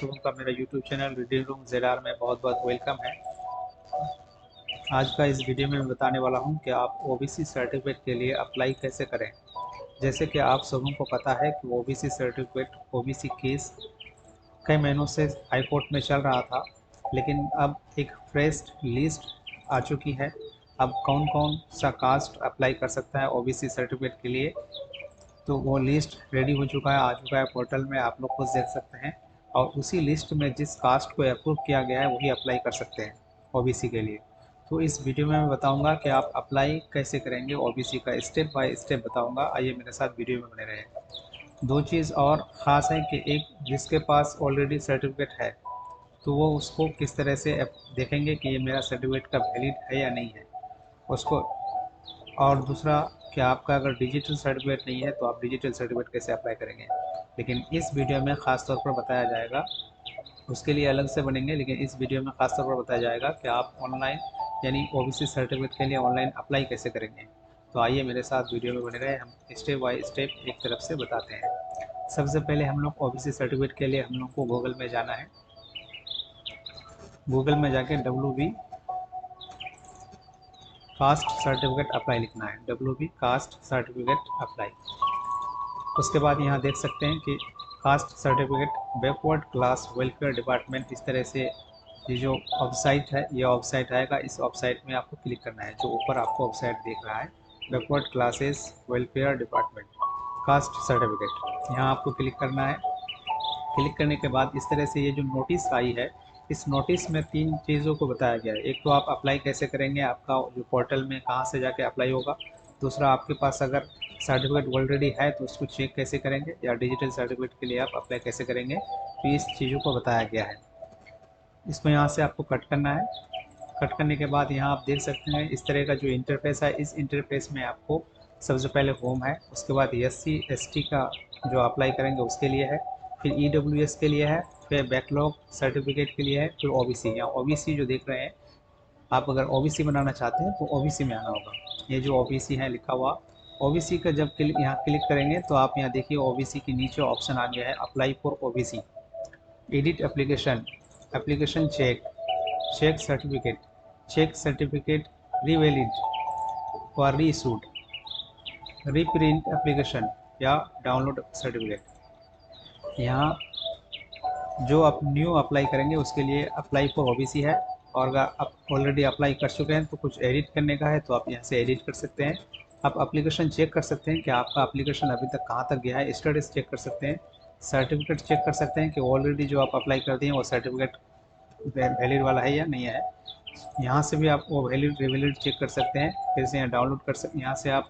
लोगों का मेरा YouTube channel reading room ZR में बहुत बहुत वेलकम है। आज का इस वीडियो में मैं बताने वाला हूं कि आप ओबीसी सर्टिफिकेट के लिए अप्लाई कैसे करें। जैसे कि आप सबों को पता है कि ओबीसी सर्टिफिकेट ओबीसी केस कई महीनों से हाई कोर्ट में चल रहा था, लेकिन अब एक फ्रेश लिस्ट आ चुकी है। अब कौन कौन सा कास्ट अप्लाई कर सकता है ओबीसी सर्टिफिकेट के लिए, तो वो लिस्ट रेडी हो चुका है, आ चुका है पोर्टल में, आप लोग खुद देख सकते हैं। और उसी लिस्ट में जिस कास्ट को अप्रूव किया गया है वही अप्लाई कर सकते हैं ओबीसी के लिए। तो इस वीडियो में मैं बताऊंगा कि आप अप्लाई कैसे करेंगे ओबीसी का, स्टेप बाय स्टेप बताऊंगा। आइए मेरे साथ वीडियो में बने रहें। दो चीज़ और ख़ास है कि एक जिसके पास ऑलरेडी सर्टिफिकेट है तो वो उसको किस तरह से देखेंगे कि ये मेरा सर्टिफिकेट का वैलिड है या नहीं है उसको। और दूसरा कि आपका अगर डिजिटल सर्टिफिकेट नहीं है तो आप डिजिटल सर्टिफिकेट कैसे अप्लाई करेंगे। लेकिन इस वीडियो में ख़ास तौर पर बताया जाएगा, उसके लिए अलग से बनेंगे, लेकिन इस वीडियो में ख़ास तौर पर बताया जाएगा कि आप ऑनलाइन यानी ओबीसी सर्टिफिकेट के लिए ऑनलाइन अप्लाई कैसे करेंगे। तो आइए मेरे साथ वीडियो में बने रहे, हम स्टेप बाय स्टेप एक तरफ से बताते हैं। सबसे पहले हम लोग ओबीसी सर्टिफिकेट के लिए हम लोग को गूगल में जाना है। गूगल में जाके WB कास्ट सर्टिफिकेट अप्लाई लिखना है, WB कास्ट सर्टिफिकेट अप्लाई। उसके बाद यहाँ देख सकते हैं कि caste certificate backward class welfare department, इस तरह से ये जो वेबसाइट है, ये वेबसाइट आएगा। इस वेबसाइट में आपको क्लिक करना है, जो ऊपर आपको वेबसाइट दिख रहा है, backward classes welfare department caste certificate, यहाँ आपको क्लिक करना है। क्लिक करने के बाद इस तरह से ये जो नोटिस आई है, इस नोटिस में तीन चीज़ों को बताया गया है। एक तो आप अप्लाई कैसे करेंगे, आपका जो पोर्टल में कहाँ से जाके अप्लाई होगा। दूसरा, आपके पास अगर सर्टिफिकेट ऑलरेडी है तो उसको चेक कैसे करेंगे, या डिजिटल सर्टिफिकेट के लिए आप अप्लाई कैसे करेंगे। तो इस चीज़ों को बताया गया है। इसको यहाँ से आपको कट करना है। कट करने के बाद यहाँ आप देख सकते हैं इस तरह का जो इंटरफेस है। इस इंटरफेस में आपको सबसे पहले होम है, उसके बाद SC ST का जो अप्लाई करेंगे उसके लिए है, फिर EWS के लिए है, फिर बैकलॉग सर्टिफिकेट के लिए है, फिर OBC। यहाँ OBC जो देख रहे हैं, आप अगर OBC बनाना चाहते हैं तो OBC में आना होगा। ये जो OBC है लिखा हुआ, OBC का जब यहाँ क्लिक करेंगे तो आप यहाँ देखिए OBC के नीचे ऑप्शन आ गया है apply for OBC, edit application, application check, check certificate, check certificate revalid और रीइशूड, रीप्रिंट एप्लीकेशन या डाउनलोड सर्टिफिकेट। यहाँ जो आप न्यू अप्लाई करेंगे उसके लिए अप्लाई फॉर OBC है, और अगर आप ऑलरेडी अप्लाई कर चुके हैं तो कुछ एडिट करने का है तो आप यहाँ से एडिट कर सकते हैं। आप एप्लीकेशन चेक कर सकते हैं कि आपका एप्लीकेशन अभी तक कहाँ तक गया है, स्टेटस चेक कर सकते हैं। सर्टिफिकेट चेक कर सकते हैं कि ऑलरेडी जो आप अप्लाई कर दिए वो सर्टिफिकेट वैलिड वाला है या नहीं है। यहाँ से भी आप वो वैलिड चेक कर सकते हैं। फिर से यहाँ डाउनलोड कर सकते, यहाँ से आप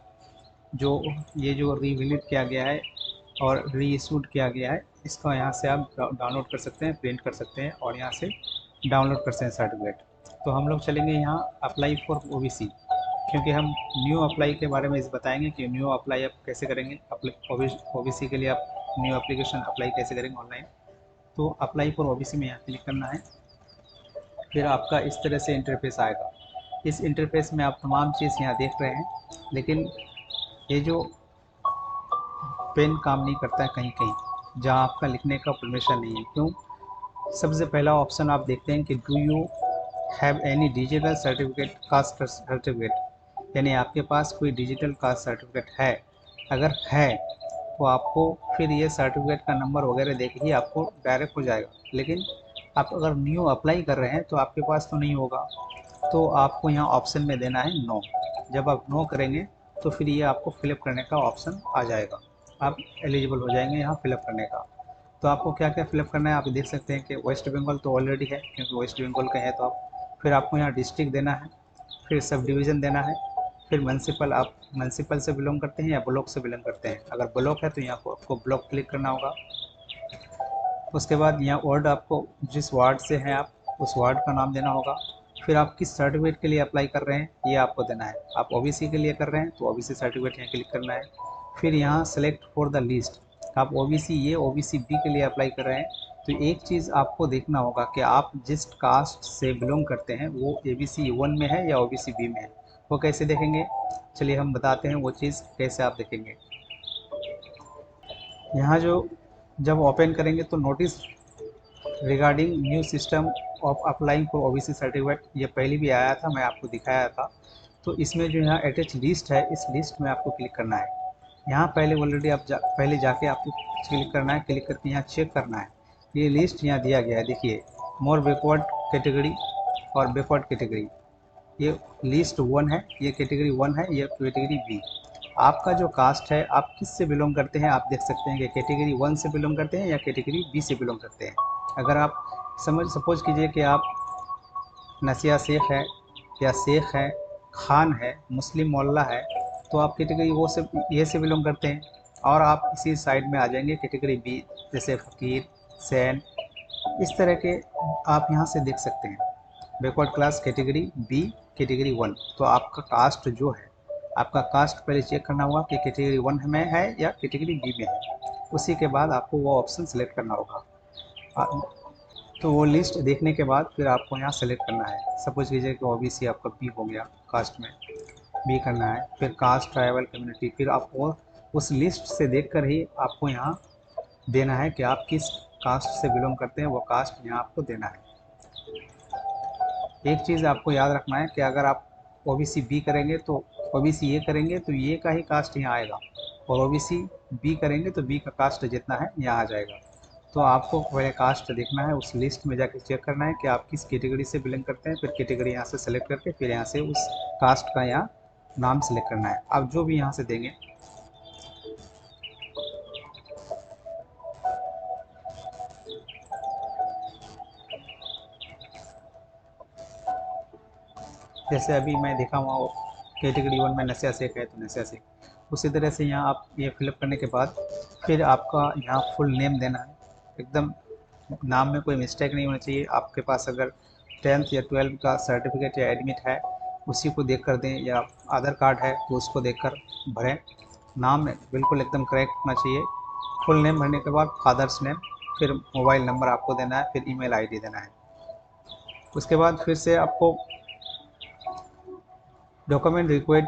जो ये जो रिवैलिड किया गया है और री इशूड किया गया है, इसका यहाँ से आप डाउनलोड कर सकते हैं, प्रिंट कर सकते हैं और यहाँ से डाउनलोड कर सकते हैं सर्टिफिकेट। तो हम लोग चलेंगे यहाँ अप्लाई फॉर OBC, क्योंकि हम न्यू अप्लाई के बारे में इस बताएंगे कि न्यू अप्लाई आप कैसे करेंगे। OBC के लिए आप न्यू एप्लीकेशन अप्लाई कैसे करेंगे ऑनलाइन। तो अप्लाई फॉर OBC में यहाँ क्लिक करना है। फिर आपका इस तरह से इंटरफेस आएगा। इस इंटरफेस में आप तमाम चीज़ यहाँ देख रहे हैं, लेकिन ये जो पेन काम नहीं करता है कहीं कहीं, जहाँ आपका लिखने का परमिशन नहीं है। क्यों? सबसे पहला ऑप्शन आप देखते हैं कि do you have any digital certificate, caste certificate, यानी आपके पास कोई डिजिटल कास्ट सर्टिफिकेट है। अगर है तो आपको फिर ये सर्टिफिकेट का नंबर वगैरह देख ही आपको डायरेक्ट हो जाएगा। लेकिन आप अगर न्यू अप्लाई कर रहे हैं तो आपके पास तो नहीं होगा, तो आपको यहाँ ऑप्शन में देना है नो। जब आप नो करेंगे तो फिर ये आपको फिलअप करने का ऑप्शन आ जाएगा, आप एलिजिबल हो जाएंगे यहाँ फिलअप करने का। तो आपको क्या क्या फिलअप करना है, आप देख सकते हैं कि वेस्ट बंगाल तो ऑलरेडी है, क्योंकि वेस्ट बंगाल का है। तो आप फिर आपको यहाँ डिस्ट्रिक्ट देना है, फिर सब डिवीज़न देना है, फिर म्यूनसिपल, आप म्यूनसिपल से बिलोंग करते हैं या ब्लॉक से बिलोंग करते हैं। अगर ब्लॉक है तो यहाँ को आपको ब्लॉक क्लिक करना होगा। उसके बाद यहाँ वार्ड, आपको जिस वार्ड से हैं आप उस वार्ड का नाम देना होगा। फिर आप किस सर्टिफिकेट के लिए अप्लाई कर रहे हैं ये आपको देना है। आप OBC के लिए कर रहे हैं तो OBC सर्टिफिकेट यहाँ क्लिक करना है। फिर यहाँ सेलेक्ट फॉर द लिस्ट, आप OBC ये OBC B के लिए अप्लाई कर रहे हैं। तो एक चीज़ आपको देखना होगा कि आप जिस कास्ट से बिलोंग करते हैं वो ABC 1 में है या OBC B में है। वो कैसे देखेंगे, चलिए हम बताते हैं वो चीज़ कैसे आप देखेंगे। यहाँ जो जब ओपन करेंगे तो notice regarding new system of applying for OBC certificate, ये पहले भी आया था, मैं आपको दिखाया था। तो इसमें जो यहाँ अटैच लिस्ट है, इस लिस्ट में आपको क्लिक करना है। यहाँ पहले ऑलरेडी आप पहले जाके आपको क्लिक करना है, क्लिक करके यहाँ चेक करना है। ये लिस्ट यहाँ दिया गया है, देखिए मोर बैकवर्ड कैटेगरी और बैकवर्ड कैटेगरी, ये लिस्ट 1 है, ये कैटेगरी 1 है, ये कैटेगरी बी। आपका जो कास्ट है, आप किस से बिलोंग करते हैं, आप देख सकते हैं कि कैटेगरी 1 से बिलोंग करते हैं या कैटेगरी बी से बिलोंग करते हैं। अगर आप सपोज कीजिए कि आप नसिया शेख है या शेख है, खान है, मुस्लिम मोल्ला है, तो आप कैटेगरी वो से ये से बिलोंग करते हैं। और आप इसी साइड में आ जाएंगे कैटेगरी बी, जैसे फ़कीर, सैन, इस तरह के आप यहाँ से देख सकते हैं। Backward class category B, category 1। तो आपका कास्ट जो है, आपका कास्ट पहले चेक करना होगा कि कैटेगरी 1 में है या कैटेगरी बी में है। उसी के बाद आपको वो ऑप्शन सेलेक्ट करना होगा। तो वो लिस्ट देखने के बाद फिर आपको यहाँ सेलेक्ट करना है। सपोज कीजिए कि ओबीसी आपका बी हो गया, कास्ट में बी करना है, फिर कास्ट ट्राइबल कम्युनिटी, फिर आप वो उस लिस्ट से देखकर ही आपको यहाँ देना है कि आप किस कास्ट से बिलोंग करते हैं, वो कास्ट यहाँ आपको देना है। एक चीज़ आपको याद रखना है कि अगर आप ओबीसी बी करेंगे तो ओबीसी ए करेंगे तो ये का ही कास्ट यहाँ आएगा, और ओबीसी बी करेंगे तो बी का कास्ट जितना है यहाँ आ जाएगा। तो आपको पहले कास्ट देखना है, उस लिस्ट में जाके चेक करना है कि आप किस कैटेगरी से बिलोंग करते हैं, फिर कैटेगरी यहाँ से सेलेक्ट करके फिर यहाँ से उस कास्ट का यहाँ नाम सेलेक्ट करना है। आप जो भी यहाँ से देंगे, जैसे अभी मैं देखा हुआ कैटेगरी 1 में नसिया शेख है तो नसिया शेख, उसी तरह से यहाँ आप ये फिलअप करने के बाद फिर आपका यहाँ फुल नेम देना है। एकदम नाम में कोई मिस्टेक नहीं होना चाहिए। आपके पास अगर 10th या 12th का सर्टिफिकेट या एडमिट है, उसी को देख कर दें, या आधार कार्ड है तो उसको देख कर भरें। नाम बिल्कुल एकदम करेक्ट होना चाहिए। फुल नेम भरने के बाद फादर्स नेम, फिर मोबाइल नंबर आपको देना है, फिर ईमेल आईडी देना है। उसके बाद फिर से आपको डॉक्यूमेंट रिक्वायर्ड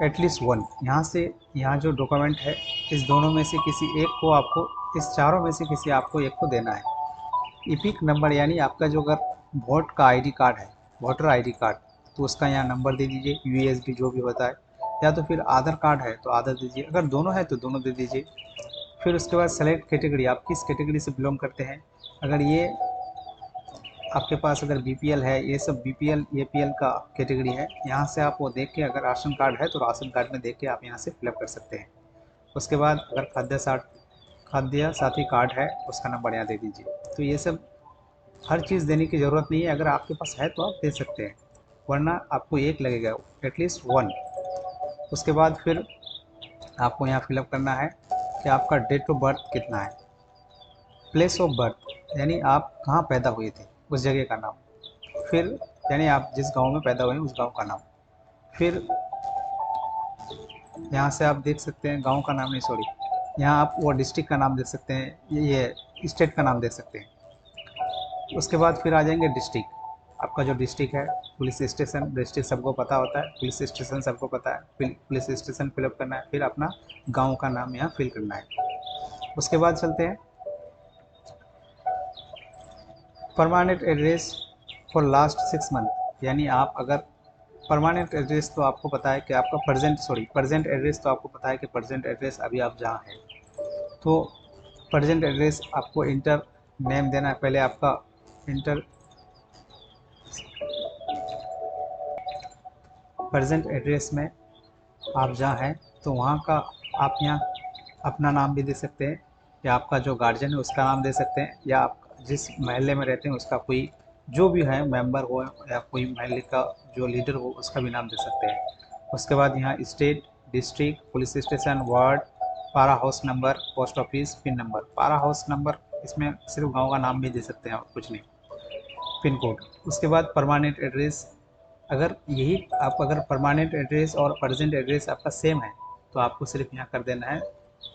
एटलीस्ट 1, यहाँ से यहाँ जो डॉक्यूमेंट है, इस दोनों में से किसी एक को आपको, इस चारों में से किसी आपको एक को देना है। इपिक नंबर, यानी आपका जो अगर वोट का आईडी कार्ड है, वोटर आईडी कार्ड, तो उसका यहाँ नंबर दे दीजिए, यूएसबी जो भी होता है, या तो फिर आधार कार्ड है तो आधार दीजिए, अगर दोनों है तो दोनों दे दीजिए। फिर उसके बाद सेलेक्ट कैटेगरी, आप किस कैटेगरी से बिलोंग करते हैं। अगर ये आपके पास अगर बीपीएल है, ये सब बीपीएल एपीएल का कैटेगरी है, यहाँ से आप वो देख के, अगर राशन कार्ड है तो राशन कार्ड में देख के आप यहाँ से फिलअप कर सकते हैं। उसके बाद अगर खाद्य साथी कार्ड है, उसका नंबर यहाँ दे दीजिए। तो ये सब हर चीज़ देने की ज़रूरत नहीं है, अगर आपके पास है तो आप दे सकते हैं, वरना आपको एक लगेगा, एटलीस्ट 1। उसके बाद फिर आपको यहाँ फिलअप करना है कि आपका डेट ऑफ बर्थ कितना है, प्लेस ऑफ बर्थ यानी आप कहाँ पैदा हुए थे उस जगह का नाम, फिर यानी आप जिस गांव में पैदा हुए हैं उस गांव का नाम, फिर यहाँ से आप देख सकते हैं गांव का नाम नहीं, सॉरी, यहाँ आप वो डिस्ट्रिक्ट का नाम देख सकते हैं, ये स्टेट का नाम देख सकते हैं। उसके बाद फिर आ जाएंगे डिस्ट्रिक्ट, आपका जो डिस्ट्रिक्ट है, पुलिस स्टेशन, डिस्ट्रिक्ट सबको पता होता है, पुलिस स्टेशन सबको पता है, फिर पुलिस स्टेशन फिलअप करना है, फिर अपना गाँव का नाम यहाँ फिल करना है। उसके बाद चलते हैं permanent address for last 6 month, यानी आप अगर परमानेंट एड्रेस तो आपको पता है कि आपका प्रेजेंट एड्रेस तो आपको पता है कि प्रेजेंट एड्रेस अभी आप जहाँ हैं, तो प्रेजेंट एड्रेस आपको इंटर नेम देना है, पहले आपका इंटर प्रेजेंट एड्रेस में आप जहाँ हैं तो वहाँ का आप यहाँ अपना नाम भी दे सकते हैं, या आपका जो गार्जियन है उसका नाम दे सकते हैं, या आप जिस महल्ले में रहते हैं उसका कोई जो भी है मेंबर हो, या कोई महल्ले का जो लीडर हो उसका भी नाम दे सकते हैं। उसके बाद यहाँ state, district, police station, ward, para house number, post office, pin number. Para house number इसमें सिर्फ गाँव का नाम भी दे सकते हैं और कुछ नहीं, पिन कोड। उसके बाद परमानेंट एड्रेस, अगर यही आप अगर परमानेंट एड्रेस और प्रेजेंट एड्रेस आपका सेम है तो आपको सिर्फ यहाँ कर देना है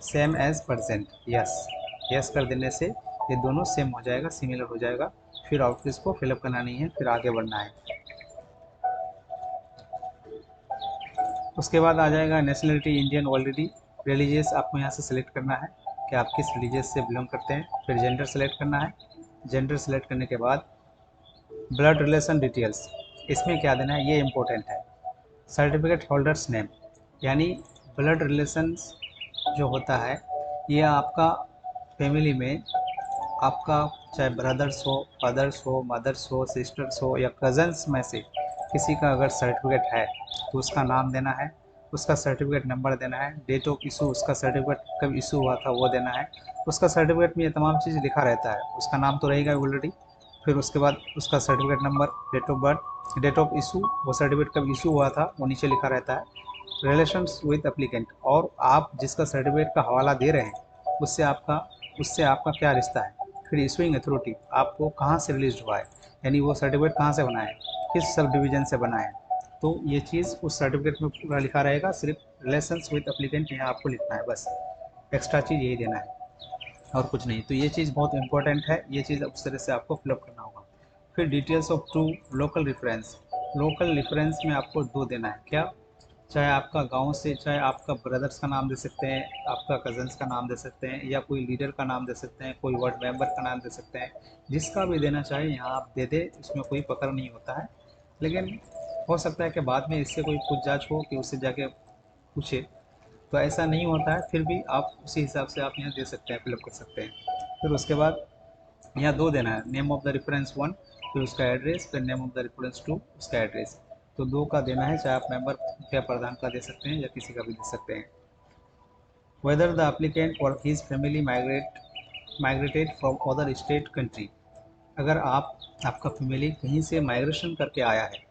सेम एज प्रेजेंट, यस कर देने से ये दोनों सेम हो जाएगा, सिमिलर हो जाएगा। फिर आपको इसको फिलअप करना नहीं है, फिर आगे बढ़ना है। उसके बाद आ जाएगा नेशनलिटी इंडियन ऑलरेडी, रिलीजियस आपको यहाँ से सिलेक्ट करना है कि आप किस रिलीजियस से बिलोंग करते हैं, फिर जेंडर सेलेक्ट करना है, जेंडर सेलेक्ट करने के बाद ब्लड रिलेशन डिटेल्स, इसमें क्या देना है ये इम्पोर्टेंट है। सर्टिफिकेट होल्डर्स नेम, यानी ब्लड रिलेशंस जो होता है ये आपका फैमिली में आपका चाहे ब्रदर्स हो, फादर्स हो, मदर्स हो, सिस्टर्स हो या कज़न्स में से किसी का अगर सर्टिफिकेट है तो उसका नाम देना है, उसका सर्टिफिकेट नंबर देना है, डेट ऑफ इशू, उसका सर्टिफिकेट कब इशू हुआ था वो देना है। उसका सर्टिफिकेट में ये तमाम चीज़ लिखा रहता है, उसका नाम तो रहेगा ऑलरेडी, फिर उसके बाद उसका certificate number, date of birth, date of issue, वो सर्टिफिकेट कब इशू हुआ था वो नीचे लिखा रहता है, रिलेशंस विद एप्लीकेंट, और आप जिसका सर्टिफिकेट का हवाला दे रहे हैं उससे आपका क्या रिश्ता है। फिर इशूइंग अथॉरिटी, आपको कहाँ से रिलीज हुआ है, यानी वो सर्टिफिकेट कहाँ से बना है, किस सब डिवीज़न से बना है। तो ये चीज़ उस सर्टिफिकेट में पूरा लिखा रहेगा, सिर्फ रिलेशंस विद एप्लीकेंट यहाँ आपको लिखना है बस, एक्स्ट्रा चीज़ यही देना है और कुछ नहीं। तो ये चीज़ बहुत इंपॉर्टेंट है, ये चीज़ उस तरह से आपको फिलअप करना होगा। फिर details of two local reference, local reference में आपको 2 देना है, क्या, चाहे आपका गांव से, चाहे आपका ब्रदर्स का नाम दे सकते हैं, आपका कज़न्स का नाम दे सकते हैं, या कोई लीडर का नाम दे सकते हैं, कोई वार्ड मेंबर का नाम दे सकते हैं, जिसका भी देना चाहे यहाँ आप दे दे, इसमें कोई पकड़ नहीं होता है। लेकिन हो सकता है कि बाद में इससे कोई पूछताछ हो कि उससे जाके पूछे, तो ऐसा नहीं होता है, फिर भी आप उसी हिसाब से आप यहाँ दे सकते हैं, फिलअप कर सकते हैं। फिर उसके बाद यहाँ 2 देना है, नेम ऑफ द रेफरेंस 1, फिर उसका एड्रेस, फिर नेम ऑफ द रेफरेंस 2 उसका एड्रेस। तो 2 का देना है, चाहे आप मेंबर या प्रधान का दे सकते हैं या किसी का भी दे सकते हैं। वेदर द एप्लीकेंट और his family migrated from other state country, अगर आपका फैमिली कहीं से माइग्रेशन करके आया है,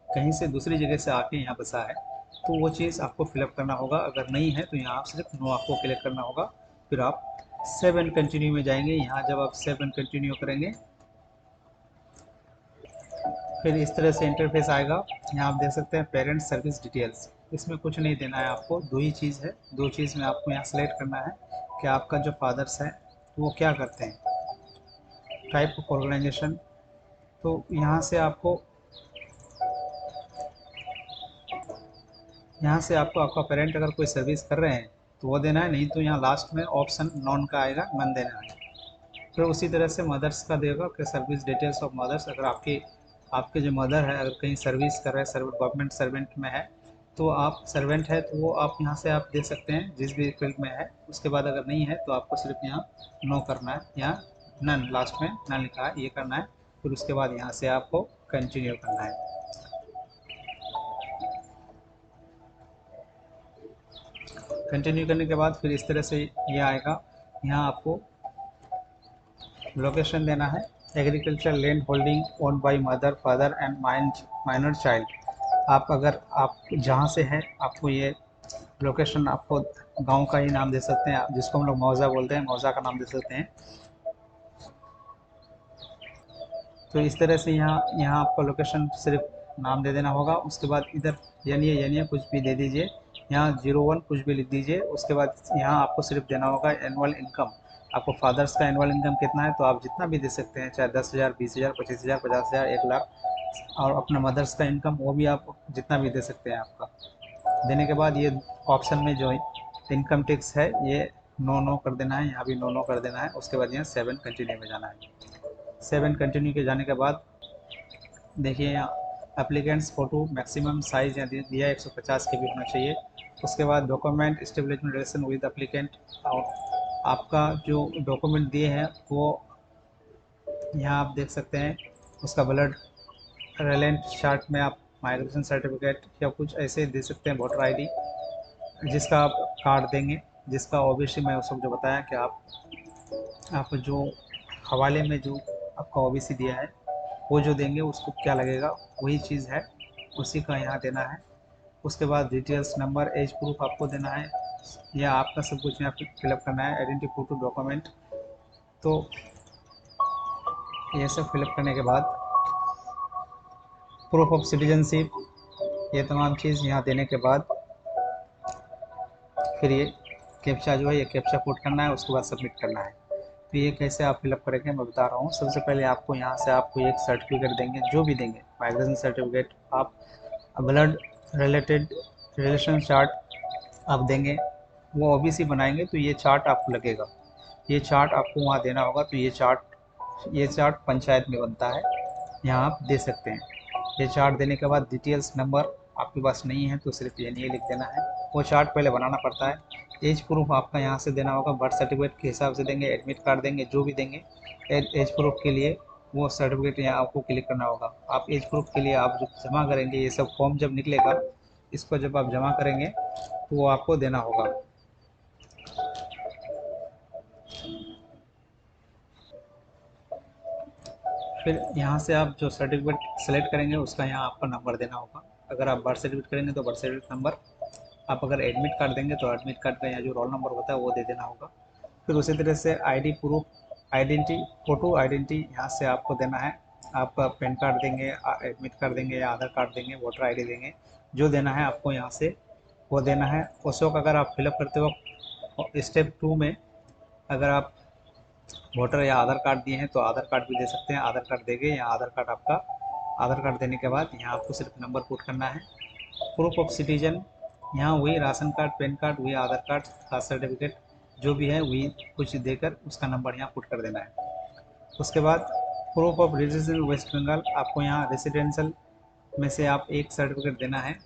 कहीं से दूसरी जगह से आके यहाँ बसा है, तो वो चीज़ आपको फिलअप करना होगा। अगर नहीं है तो यहाँ आप सिर्फ नो आपको क्लिक करना होगा। फिर आप सेव एंड कंटिन्यू में जाएंगे, यहाँ जब आप सेव एंड कंटिन्यू करेंगे फिर इस तरह से इंटरफेस आएगा। यहाँ आप देख सकते हैं पेरेंट सर्विस डिटेल्स, इसमें कुछ नहीं देना है आपको, 2 ही चीज़ है, 2 चीज़ में आपको यहाँ सेलेक्ट करना है कि आपका जो फादर्स है वो क्या करते हैं, टाइप ऑफ ऑर्गेनाइजेशन। तो यहाँ से आपको आपका पेरेंट अगर कोई सर्विस कर रहे हैं तो वो देना है, नहीं तो यहाँ लास्ट में ऑप्शन नॉन का आएगा, नन देना है। फिर उसी तरह से मदर्स का देगा कि सर्विस डिटेल्स ऑफ मदर्स, अगर आपके जो मदर है अगर कहीं सर्विस कर रहे हैं, गवर्नमेंट सर्वेंट में है, तो आप सर्वेंट है तो वो आप यहाँ से आप दे सकते हैं जिस भी फील्ड में है। उसके बाद अगर नहीं है तो आपको सिर्फ यहाँ नो करना है, यहाँ नन, लास्ट में नन लिखा है ये करना है। फिर उसके बाद यहाँ से आपको कंटिन्यू करना है। कंटिन्यू करने के बाद फिर इस तरह से ये आएगा, यहाँ आपको लोकेशन देना है, agriculture land holding own by mother, father and minor child. आप जहाँ से हैं आपको ये लोकेशन, आपको गांव का ही नाम दे सकते हैं, आप जिसको हम लोग मौज़ा बोलते हैं, मौज़ा का नाम दे सकते हैं। तो इस तरह से यहाँ आपको लोकेशन सिर्फ नाम दे देना होगा। उसके बाद इधर यानी कुछ भी दे दीजिए, यहाँ 01 कुछ भी लिख दीजिए। उसके बाद यहाँ आपको सिर्फ देना होगा एनुअल इनकम, आपको फादर्स का एनुअल इनकम कितना है, तो आप जितना भी दे सकते हैं, चाहे 10,000, 20,000, 25,000, 50,000, 1 लाख। और अपना मदर्स का इनकम वो भी आप जितना भी दे सकते हैं। आपका देने के बाद ये ऑप्शन में जो इनकम टैक्स है ये नो नो कर देना है, यहाँ भी नो नो कर देना है। उसके बाद यहाँ 7 कंटिन्यू में जाना है। 7 कंटिन्यू के जाने के बाद देखिए यहाँ एप्लीकेंट्स फ़ोटो मैक्सिमम साइज़ यहाँ दिया 150 के भी होना चाहिए। उसके बाद document establishment relation with applicant, और आपका जो डॉक्यूमेंट दिए हैं वो यहाँ आप देख सकते हैं। उसका ब्लड रिलेंट चार्ट में आप माइग्रेशन सर्टिफिकेट या कुछ ऐसे दे सकते हैं, वोटर आईडी जिसका आप कार्ड देंगे, जिसका ओबीसी में उस वक्त जो बताया कि आप जो हवाले में जो आपका ओबीसी दिया है वो जो देंगे उसको क्या लगेगा वही चीज़ है, उसी का यहाँ देना है। उसके बाद डिटेल्स नंबर, एज प्रूफ आपको देना है, या आपका सब कुछ यहाँ फिलअप करना है, आइडेंटिटी फोटो डॉक्यूमेंट। तो ये सब फिलअप करने के बाद प्रूफ ऑफ सिटीजनशिप, ये तमाम चीज़ यहाँ देने के बाद फिर ये कैप्चा जो है ये कैप्चा कोड करना है, उसके बाद सबमिट करना है। तो ये कैसे आप फिलअप करेंगे मैं बता रहा हूँ। सबसे पहले आपको यहाँ से आपको एक सर्टिफिकेट देंगे, जो भी देंगे माइग्रेशन सर्टिफिकेट, आप ब्लड रिलेटेड रिलेशन चार्ट आप देंगे, वो ओबीसी बनाएंगे तो ये चार्ट आपको लगेगा, ये चार्ट आपको वहाँ देना होगा। तो ये चार्ट ये चार्ट पंचायत में बनता है, यहाँ आप दे सकते हैं। ये चार्ट देने के बाद डिटेल्स नंबर आपके पास नहीं है तो सिर्फ ये लिख देना है। वो चार्ट पहले बनाना पड़ता है। एज प्रूफ आपका यहाँ से देना होगा, बर्थ सर्टिफिकेट के हिसाब से देंगे, एडमिट कार्ड देंगे, जो भी देंगे एज प्रूफ के लिए वो सर्टिफिकेट यहाँ आपको क्लिक करना होगा। आप एज प्रूफ के लिए आप जब जमा करेंगे, ये सब फॉर्म जब निकलेगा, इसको जब आप जमा करेंगे तो वो आपको देना होगा। फिर यहाँ से आप जो सर्टिफिकेट सेलेक्ट करेंगे उसका यहाँ आपका नंबर देना होगा। अगर आप बर्थ सर्टिफिकेट करेंगे तो बर्थ सर्टिफिकेट नंबर, आप अगर एडमिट कार्ड देंगे तो एडमिट कार्ड का यहाँ जो रोल नंबर होता है वो दे देना होगा। फिर उसी तरह से ID proof, identity, photo identity यहाँ से आपको देना है। आप पेन कार्ड देंगे, एडमिट कार्ड देंगे या आधार कार्ड देंगे, वोटर आईडी देंगे, जो देना है आपको यहाँ से वो देना है। उस वक्त अगर आप फिलअप करते वक्त स्टेप 2 में अगर आप वोटर या आधार कार्ड दिए हैं तो आधार कार्ड भी दे सकते हैं, आधार कार्ड देंगे या आधार कार्ड आपका, आधार कार्ड देने के बाद यहाँ आपको सिर्फ नंबर पुट करना है। प्रूफ ऑफ सिटीजन, यहाँ वही राशन कार्ड, पैन कार्ड, वही आधार कार्ड, कास्ट सर्टिफिकेट जो भी है वही कुछ देकर उसका नंबर यहाँ पुट कर देना है। उसके बाद proof of residential West Bengal, आपको यहाँ रेसिडेंशियल में से आप एक सर्टिफिकेट देना है,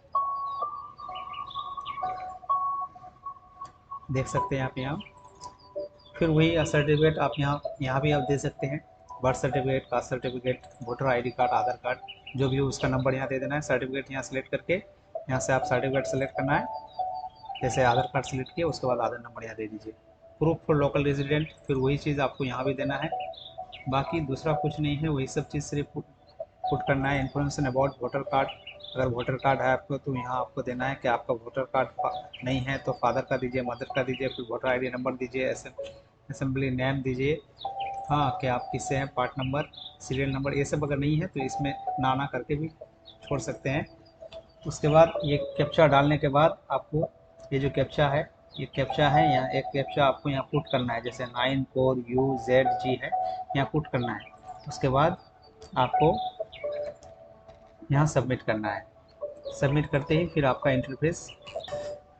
देख सकते हैं आप यहाँ। फिर वही सर्टिफिकेट आप यहाँ भी आप दे सकते हैं, birth certificate, caste certificate, voter ID card, Aadhaar card, जो भी हो उसका नंबर यहाँ दे देना है। सर्टिफिकेट यहाँ सेलेक्ट करके यहाँ से आप सर्टिफिकेट सेलेक्ट करना है, जैसे आधार कार्ड सेलेक्ट किया उसके बाद आधार नंबर यहाँ दे दीजिए। प्रूफ फॉर लोकल रेजिडेंट, फिर वही चीज़ आपको यहाँ भी देना है, बाकी दूसरा कुछ नहीं है, वही सब चीज़ सिर्फ पुट करना है। इन्फॉर्मेशन अबाउट वोटर कार्ड, अगर वोटर कार्ड है आपको तो यहाँ आपको देना है कि आपका वोटर कार्ड नहीं है तो फादर का दीजिए, मदर का दीजिए, फिर वोटर आईडी नंबर दीजिए, असेंबली नेम दीजिए, हाँ कि आप किससे हैं, पार्ट नंबर, सीरियल नंबर, ये सब अगर नहीं है तो इसमें ना करके भी छोड़ सकते हैं। उसके बाद ये कैप्चा डालने के बाद आपको ये जो कैप्चा है, ये कैप्चा है, यहाँ एक कैप्चा आपको यहाँ पुट करना है, जैसे 94UZG है, यहाँ पुट करना है। उसके बाद आपको यहाँ सबमिट करना है। सबमिट करते ही फिर आपका इंटरफेस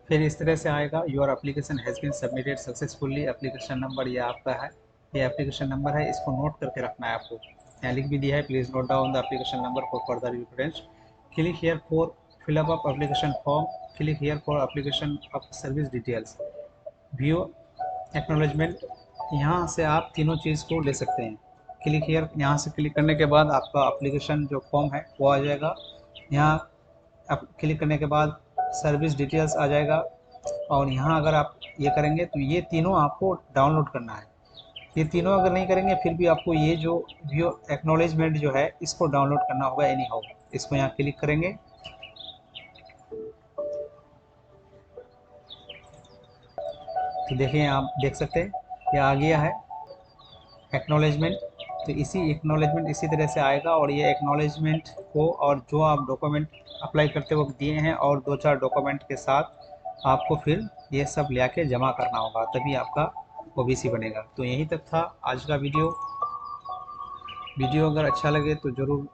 फिर इस तरह से आएगा, your application has been submitted successfully. Application number ये आपका है, ये एप्लीकेशन नंबर है, इसको नोट करके रखना है आपको। यहाँ लिख भी दिया है, please note down the application number for further reference. Click here for fill up application form, click here for application of service details, view acknowledgement, यहाँ से आप तीनों चीज़ को ले सकते हैं। क्लिक हियर, यहाँ से क्लिक करने के बाद आपका एप्लीकेशन जो फॉर्म है वो आ जाएगा। यहाँ आप क्लिक करने के बाद सर्विस डिटेल्स आ जाएगा, और यहाँ अगर आप ये करेंगे तो ये तीनों आपको डाउनलोड करना है। ये तीनों अगर नहीं करेंगे फिर भी आपको ये जो व्यू एक्नॉलेजमेंट जो है इसको डाउनलोड करना होगा एनी हाउ। इसको यहाँ क्लिक करेंगे तो देखिए आप देख सकते हैं ये आ गया है एक्नॉलेजमेंट। तो इसी एक्नॉलेजमेंट इसी तरह से आएगा, और ये एक्नॉलेजमेंट को और जो आप डॉक्यूमेंट अप्लाई करते वक्त दिए हैं और 2-4 डॉक्यूमेंट के साथ आपको फिर ये सब ले आके जमा करना होगा, तभी आपका ओबीसी बनेगा। तो यहीं तक था आज का वीडियो अगर अच्छा लगे तो ज़रूर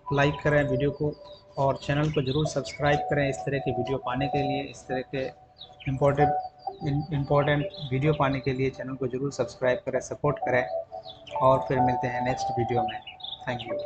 लाइक करें वीडियो को, और चैनल को ज़रूर सब्सक्राइब करें इस तरह के वीडियो पाने के लिए। इस तरह के इम्पोर्टेंट वीडियो पाने के लिए चैनल को ज़रूर सब्सक्राइब करें, सपोर्ट करें, और फिर मिलते हैं नेक्स्ट वीडियो में। Thank you.